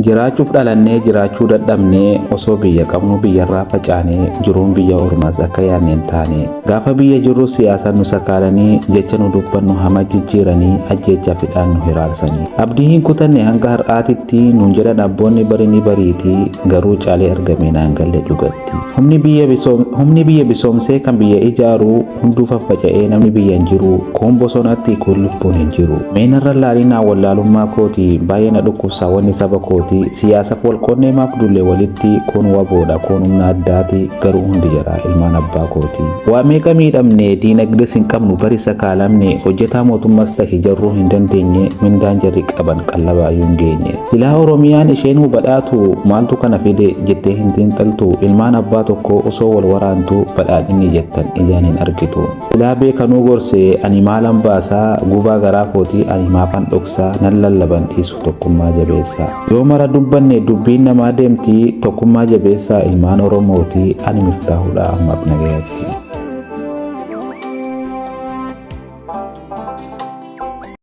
Jiraachuuf dhalannee jiraachuu dadhabnee osoo biyya qabnu biyyarraa facaanee jiruun biyya ormaas akka yaadne hin taane gaafa biyya jirru siyaasa nu sakaalanii jecha nu dubbannu hama jijjiiranii ajjeechaa fidhaan nu hiraarsanii abdii hin kutanne hanga har'aatitti nuun jedhan abboonni barini bariitii garuu caalee argamee naan galle dhugatti humni biyya bisoomsee kan biyya ijaaruu hunduu faffaca'ee namni biyya hin jiru koon bosonatti kun lubbuun hin jiru meenarra laalinaa wallaalummaa kooti baay'ee na dhukkubsaa wanni saba kooti siyaasaaf wal qonneemaaf dullee walitti kun waboodha kun humna addaati garuu hundi jira ilmaan abbaa kooti waa meeqa miidhamne diinagdees hin qabnu bari sakaalamne hojjetaa mootummaas ta'e jarruu hin dandeenye mindaan jarri qaban qallabaayyuu hin geenye silaa oromiyaan isheen hubadhaatu maaltu kana fide jettee hin xiinxaltu ilmaan abbaa tokko osoo wal waraantu badhaadhinni jettan ijaan hin argitu silaa beekanuu gorsee ani maalan baasaa gubaa garaa kooti ani maafan dhoksaa nan lallaban dhiisu tokkummaa jabeessaa yoo mara dubbanne dubbiin namaa deemti tokkummaa jabeessaa ilmaan oromooti ani miftaahudha ammaaf nagayaatti.